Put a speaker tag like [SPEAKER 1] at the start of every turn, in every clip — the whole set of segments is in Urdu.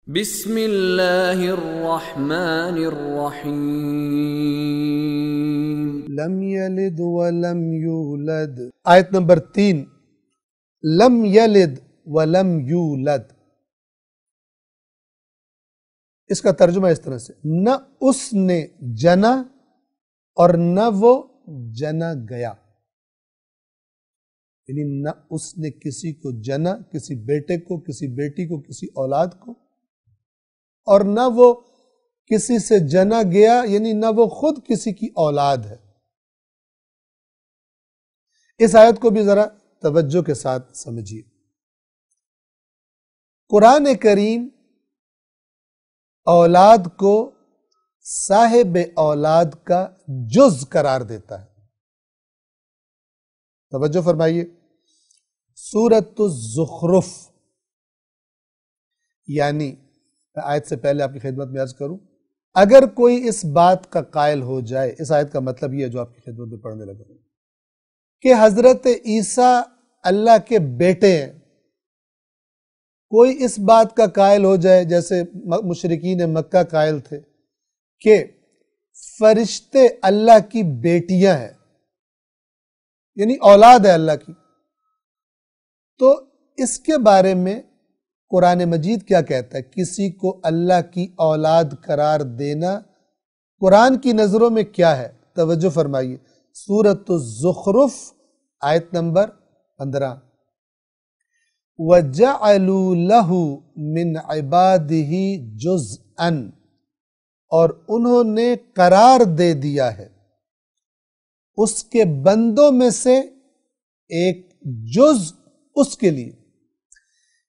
[SPEAKER 1] بسم اللہ الرحمن الرحیم۔
[SPEAKER 2] لم یلد ولم یولد۔ آیت نمبر 3، لم یلد ولم یولد، اس کا ترجمہ اس طرح سے، نہ اس نے جنا اور نہ وہ جنا گیا، یعنی نہ اس نے کسی کو جنا، کسی بیٹے کو، کسی بیٹی کو، کسی اولاد کو، اور نہ وہ کسی سے جنا گیا، یعنی نہ وہ خود کسی کی اولاد ہے۔ اس آیت کو بھی ذرا توجہ کے ساتھ سمجھیے۔ قرآن کریم اولاد کو صاحب اولاد کا جز قرار دیتا ہے۔ توجہ فرمائیے، سورۃ الزخرف، یعنی آیت سے پہلے آپ کی خدمت میں عرض کروں، اگر کوئی اس بات کا قائل ہو جائے، اس آیت کا مطلب یہ ہے جو آپ کی خدمت میں پڑھنے لگا ہوں، کہ حضرت عیسیٰ اللہ کے بیٹے ہیں، کوئی اس بات کا قائل ہو جائے جیسے مشرکین مکہ قائل تھے کہ فرشتے اللہ کی بیٹیاں ہیں، یعنی اولاد ہے اللہ کی، تو اس کے بارے میں قرآن مجید کیا کہتا ہے؟ کسی کو اللہ کی اولاد قرار دینا قرآن کی نظروں میں کیا ہے؟ توجہ فرمائیے، سورۃ الزخرف آیت نمبر 15، وَجَعَلُوا لَهُ مِنْ عِبَادِهِ جُزْءًا، اور انہوں نے قرار دے دیا ہے اس کے بندوں میں سے ایک جز اس کے لیے،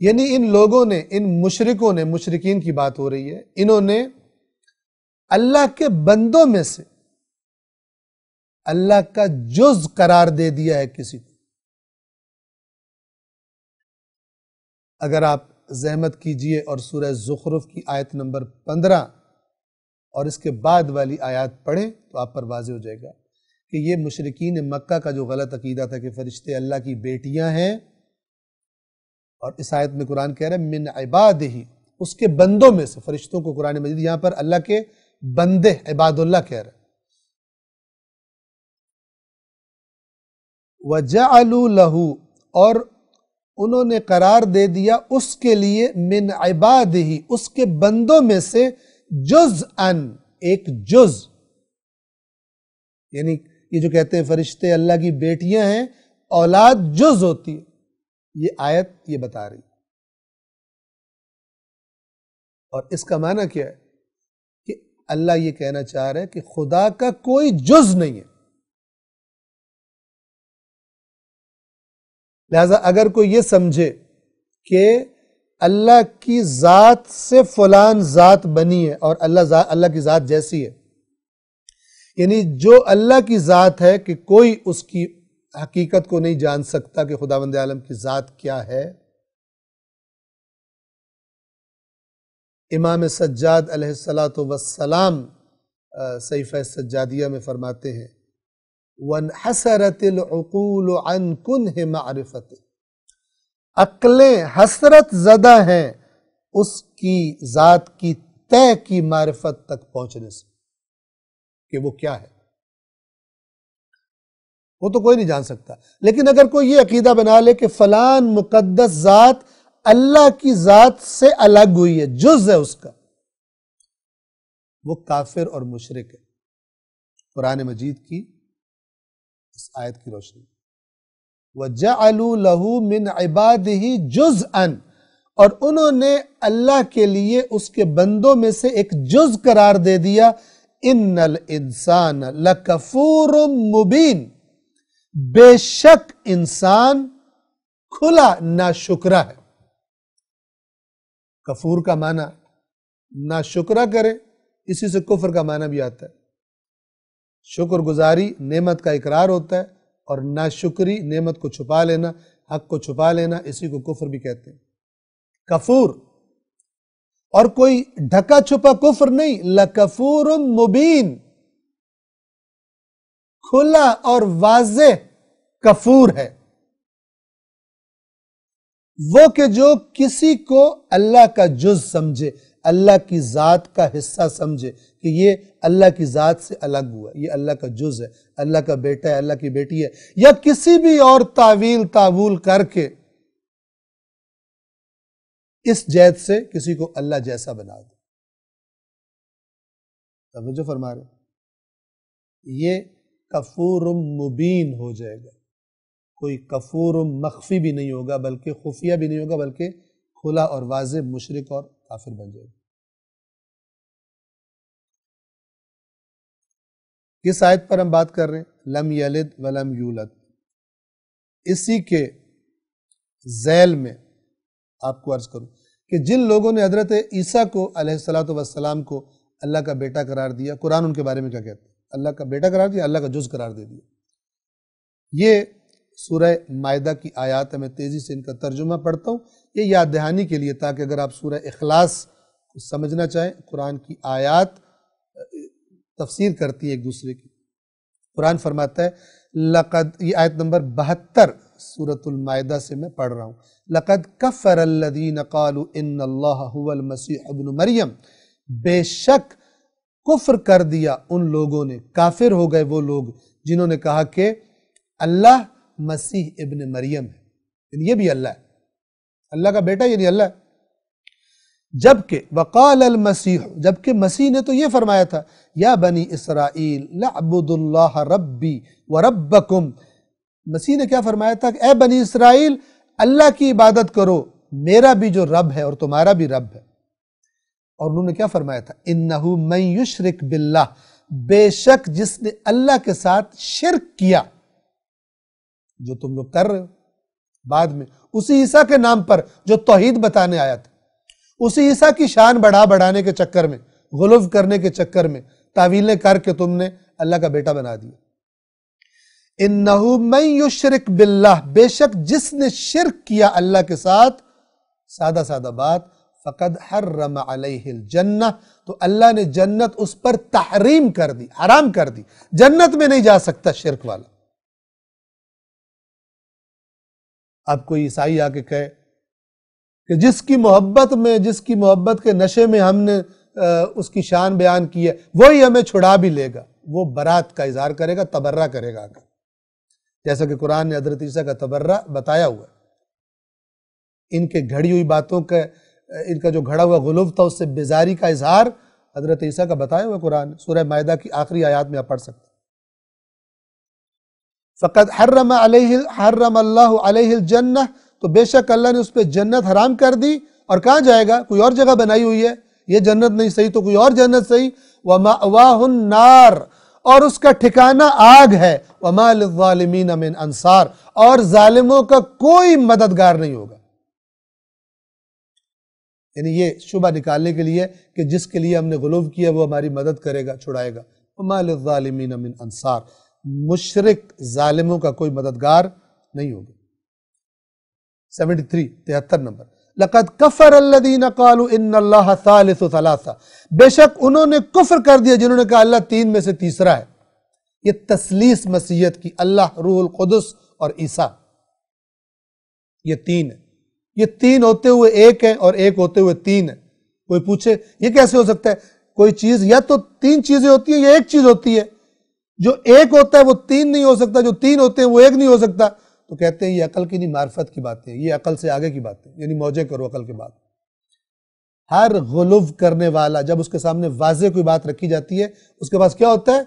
[SPEAKER 2] یعنی ان لوگوں نے، ان مشرکوں نے، مشرکین کی بات ہو رہی ہے، انہوں نے اللہ کے بندوں میں سے اللہ کا جز قرار دے دیا ہے کسی کو۔ اگر آپ زحمت کیجئے اور سورہ زخرف کی آیت نمبر 15 اور اس کے بعد والی آیات پڑھیں تو آپ پر واضح ہو جائے گا کہ یہ مشرکین مکہ کا جو غلط عقیدہ تھا کہ فرشتے اللہ کی بیٹیاں ہیں، اور اس آیت میں قرآن کہہ رہا ہے من عبادہ، اس کے بندوں میں سے، فرشتوں کو قرآن مجید یہاں پر اللہ کے بندے، عباد اللہ کہہ رہا ہے۔ وَجَعَلُوا لَهُ، اور انہوں نے قرار دے دیا اس کے لیے من عبادہ، اس کے بندوں میں سے جزءاً، ایک جز، یعنی یہ جو کہتے ہیں فرشتے اللہ کی بیٹیاں ہیں، اولاد جز ہوتی ہے، یہ آیت یہ بتا رہی، اور اس کا معنی کیا ہے کہ اللہ یہ کہنا چاہ رہا ہے کہ خدا کا کوئی جز نہیں ہے۔ لہذا اگر کوئی یہ سمجھے کہ اللہ کی ذات سے فلان ذات بنی ہے اور اللہ کی ذات جیسی ہے، یعنی جو اللہ کی ذات ہے کہ کوئی اس کی حقیقت کو نہیں جان سکتا کہ خداوند عالم کی ذات کیا ہے۔ امام سجاد علیہ السلام صحیفہ سجادیہ میں فرماتے ہیں وَانْحَسَرَتِ الْعُقُولُ عَنْ كُنْهِ مَعْرِفَتِ، عقلیں حسرت زدہ ہیں اس کی ذات کی طے کی معرفت تک پہنچنے سے کہ وہ کیا ہے، وہ تو کوئی نہیں جان سکتا۔ لیکن اگر کوئی یہ عقیدہ بنا لے کہ فلان مقدس ذات اللہ کی ذات سے الگ ہوئی ہے، جز ہے اس کا، وہ کافر اور مشرک ہے قرآن مجید کی اس آیت کی روشنی۔ وَجَعَلُوا لَهُ مِنْ عِبَادِهِ جُزْءًا، اور انہوں نے اللہ کے لیے اس کے بندوں میں سے ایک جز قرار دے دیا، إِنَّ الْإِنسَانَ لَكَفُورٌ مُبِينٌ، بے شک انسان کھلا ناشکرہ ہے۔ کفور کا معنی ناشکرہ کرے، اسی سے کفر کا معنی بھی آتا ہے۔ شکر گزاری نعمت کا اقرار ہوتا ہے، اور ناشکری نعمت کو چھپا لینا، حق کو چھپا لینا، اسی کو کفر بھی کہتے ہیں۔ کفور، اور کوئی ڈھکا چھپا کفر نہیں، لَكَفُورٌ مُبِينٌ، کھلا اور واضح کفور ہے۔ وہ کہ جو کسی کو اللہ کا جز سمجھے، اللہ کی ذات کا حصہ سمجھے کہ یہ اللہ کی ذات سے الگ ہوا، یہ اللہ کا جز ہے، اللہ کا بیٹا ہے، اللہ کی بیٹی ہے، یا کسی بھی اور تعویل کر کے اس جہت سے کسی کو اللہ جیسا بنا دے۔ توجہ فرما رہے، یہ کفور مبین ہو جائے گا، کوئی کفور مخفی بھی نہیں ہوگا، بلکہ خفیہ بھی نہیں ہوگا، بلکہ کھلا اور واضح مشرک اور کافر بن جائے گا۔ کس آیت پر ہم بات کر رہے ہیں؟ لم یلد ولم یولد۔ اسی کے ذیل میں آپ کو عرض کروں کہ جن لوگوں نے حضرت عیسیٰ کو علیہ السلام کو اللہ کا بیٹا قرار دیا، قرآن ان کے بارے میں کیا کہتا ہے؟ اللہ کا بیٹا قرار دیا، اللہ کا جز قرار دے دیا۔ یہ سورہ مائدہ کی آیات ہے، میں تیزی سے ان کا ترجمہ پڑھتا ہوں، یہ یاد دہانی کے لیے، تاکہ اگر آپ سورہ اخلاص کو سمجھنا چاہیں، قرآن کی آیات تفسیر کرتی ہے ایک دوسرے کی۔ قرآن فرماتا ہے لقد، یہ آیت نمبر 72 سورۃ المائدہ سے میں پڑھ رہا ہوں، لقد کفر الذین قالوا ان اللہ هو المسیح ابن مریم، بے شک کفر کر دیا ان لوگوں نے، کافر ہو گئے وہ لوگ جنہوں نے کہا کہ اللہ مسیح ابن مریم ہے، یعنی یہ بھی اللہ ہے، اللہ کا بیٹا یعنی اللہ ہے۔ جبکہ وقال المسیح، جبکہ مسیح نے تو یہ فرمایا تھا یا بنی اسرائیل لعبدوا اللہ ربی وربکم، مسیح نے کیا فرمایا تھا کہ اے بنی اسرائیل اللہ کی عبادت کرو، میرا بھی جو رب ہے اور تمہارا بھی رب ہے۔ اور انہوں نے کیا فرمایا تھا؟ انہ من یشرک باللہ، بے شک جس نے اللہ کے ساتھ شرک کیا، جو تم لوگ کر رہے ہو بعد میں اسی عیسیٰ کے نام پر جو توحید بتانے آیا تھا، اسی عیسیٰ کی شان بڑھانے کے چکر میں، غلو کرنے کے چکر میں تعویلیں کر کے تم نے اللہ کا بیٹا بنا دیا۔ انہ من یشرک باللہ، بے شک جس نے شرک کیا اللہ کے ساتھ، سادہ سادہ بات، فقد حرم علیہ الجنہ، تو اللہ نے جنت اس پر تحریم کر دی، حرام کر دی، جنت میں نہیں جا سکتا شرک والا۔ اب کوئی عیسائی آ کے کہے کہ جس کی محبت کے نشے میں ہم نے اس کی شان بیان کی ہے، وہی ہمیں چھڑا بھی لے گا، وہ برات کا اظہار کرے گا، تبرہ کرے گا، جیسا کہ قرآن نے حضرت عیسیٰ کا تبرہ بتایا ہوا ہے۔ ان کے گھڑی ہوئی باتوں کا، ان کا جو گھڑا ہوا غلو تھا، اس سے بیزاری کا اظہار حضرت عیسیٰ کا بتایا ہوا قرآن، سورہ مائدہ کی آخری آیات میں آپ پڑھ سکتے ہیں۔ فقد حرم اللہ علیہ الجنہ، تو بے شک اللہ نے اس پہ جنت حرام کر دی، اور کہاں جائے گا؟ کوئی اور جگہ بنائی ہوئی ہے، یہ جنت نہیں صحیح تو کوئی اور جنت صحیح۔ وَمَأْوَاهُ النَّارِ، اور اس کا ٹھکانہ آگ ہے۔ وَمَا لِلظَّالِمِينَ مِنْ أَنصَارٍ، اور ظالموں کا کوئی مددگار نہیں ہوگا۔ یعنی یہ شبہ نکالنے کے لیے کہ جس کے لیے ہم نے غلو کیا وہ ہماری مدد کرے گا، چھڑائے گا۔ وَمَا لِلظَّالِمِينَ مِنْ أَنصَارٍ، مشرک ظالموں کا کوئی مددگار نہیں ہوگا۔ 73 نمبر، لَقَدْ كَفَرَ الَّذِينَ قَالُوا إِنَّ اللَّهَ ثَالِثُ ثَلَاثَةٍ، بے شک انہوں نے کفر کر دیا جنہوں نے کہا اللہ تین میں سے تیسرا ہے۔ یہ تثلیث مسیحیت کی، اللہ، روح القدس اور عیسیٰ، یہ تین ہے، یہ تین ہوتے ہوئے ایک ہے اور ایک ہوتے ہوئے تین ہے۔ کوئی پوچھے یہ کیسے ہو سکتا ہے؟ کوئی چیز یا تو تین چیزیں ہوتی ہیں یا ایک چیز ہوتی ہے، جو ایک ہوتا ہے وہ تین نہیں ہو سکتا، جو تین ہوتے ہیں وہ ایک نہیں ہو سکتا۔ تو کہتے ہیں یہ عقل کی نہیں، معرفت کی باتیں، یہ عقل سے آگے کی باتیں، یعنی موجے کرو عقل کے بعد۔ ہر غلو کرنے والا جب اس کے سامنے واضح کوئی بات رکھی جاتی ہے، اس کے پاس کیا ہوتا ہے؟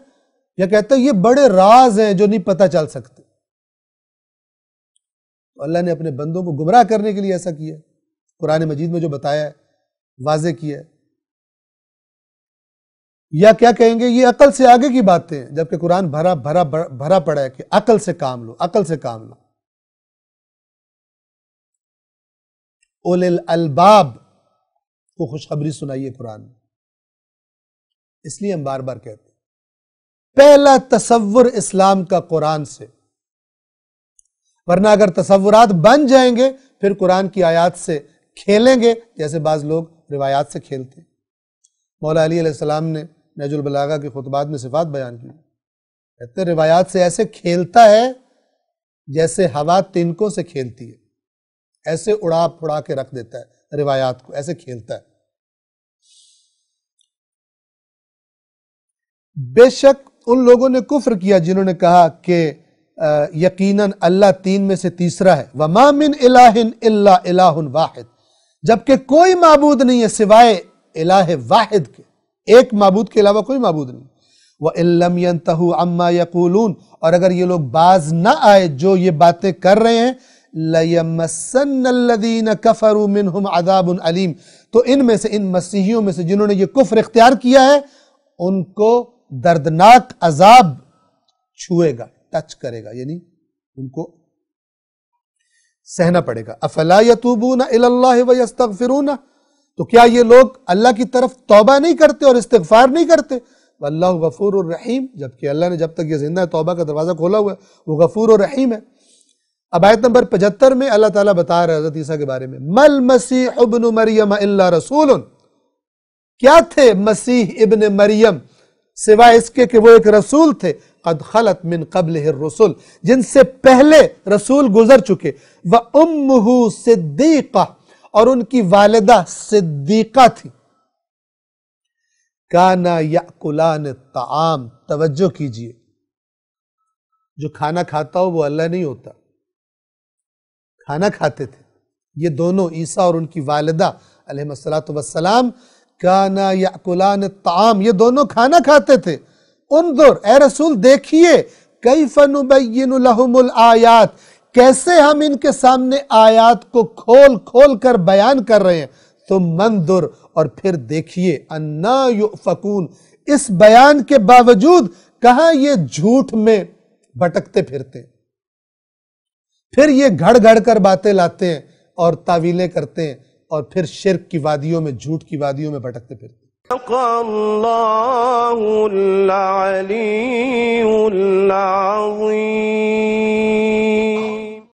[SPEAKER 2] یہ کہتا ہے یہ بڑے راز ہیں جو نہیں پتہ چل سکتے۔ تو اللہ نے اپنے بندوں کو گمراہ کرنے کے لیے ایسا کیا ہے، قرآن مجید میں جو بتایا ہے، واضح کیا ہے۔ یا کیا کہیں گے یہ عقل سے آگے کی باتیں ہیں، جبکہ قرآن بھرا پڑا ہے کہ عقل سے کام لو، عقل سے کام لو۔ اولِ الالباب کو خوشخبری سنائیے قرآن میں، اس لیے ہم بار بار کہتے ہیں پہلا تصور اسلام کا قرآن سے، ورنہ اگر تصورات بن جائیں گے پھر قرآن کی آیات سے کھیلیں گے، جیسے بعض لوگ روایات سے کھیلتے ہیں۔ مولا علی علیہ السلام نے نہج البلاغہ کے خطبات میں صفات بیان کی، کہتے ہیں روایات سے ایسے کھیلتا ہے جیسے ہوا تنکوں سے کھیلتی ہے، ایسے اڑا پھڑا کے رکھ دیتا ہے روایات کو، ایسے کھیلتا ہے۔ بے شک ان لوگوں نے کفر کیا جنہوں نے کہا کہ یقیناً اللہ تین میں سے تیسرا ہے، وَمَا مِنْ إِلَٰهٍ إِلَّا إِلَٰهٌ واحد، جبکہ کوئی معبود نہیں ہے سوائے الہ واحد کے، ایک معبود کے علاوہ کوئی معبود نہیں۔ وَإِن لَّمْ يَنْتَهُوا عَمَّا يَقُولُونَ، اور اگر یہ لوگ باز نہ آئے جو یہ باتیں کر رہے ہیں، لَيَمَسَّنَّ الَّذِينَ كَفَرُوا مِنْهُمْ عَذَابٌ عَلِيمٌ، تو ان میں سے، ان مسیحیوں میں سے جنہوں نے یہ کفر اختیار کیا ہے، ان کو دردناک عذاب چھوئے گا، ٹچ کرے گا، یعنی ان کو سہنا پڑے گا۔ افلا یتوبون الی اللہ ویستغفرون، تو کیا یہ لوگ اللہ کی طرف توبہ نہیں کرتے اور استغفار نہیں کرتے؟ واللہ غفور الرحیم، جبکہ اللہ نے جب تک یہ زندہ ہے توبہ کا دروازہ کھولا ہوا ہے، وہ غفور الرحیم ہے۔ اب آیت نمبر 75 میں اللہ تعالیٰ بتا رہے ہیں حضرت عیسیٰ کے بارے میں، مل مسیح ابن مریم الا رسول، کیا تھے مسیح ابن مریم سوائے اس کے کہ وہ ایک رسول تھے، قد خلت من قبلہ الرسل، جن سے پہلے رسول گزر چکے، وَأُمُّهُ صدیقہ، اور ان کی والدہ صدیقہ تھی، کانا یأکلان الطعام، توجہ کیجئے، جو کھانا کھاتا ہو وہ اللہ نہیں ہوتا، کھانا کھاتے تھے یہ دونوں، عیسیٰ اور ان کی والدہ علیہ السلام، کانا یأکلان الطعام، یہ دونوں کھانا کھاتے تھے۔ انظر اے رسول دیکھیے، کیف نبین لہم الآیات، کیسے ہم ان کے سامنے آیات کو کھول کھول کر بیان کر رہے ہیں، ثم منظر، اور پھر دیکھیے، انا یؤفکون، اس بیان کے باوجود کہاں یہ جھوٹ میں بھٹکتے پھرتے ہیں، پھر یہ گھڑ گھڑ کر باتیں لاتے ہیں اور تعویلیں کرتے ہیں، اور پھر شرک کی وادیوں میں، جھوٹ کی وادیوں میں بھٹکتے پھرتے ہیں۔
[SPEAKER 3] اللہ العلی العظیم۔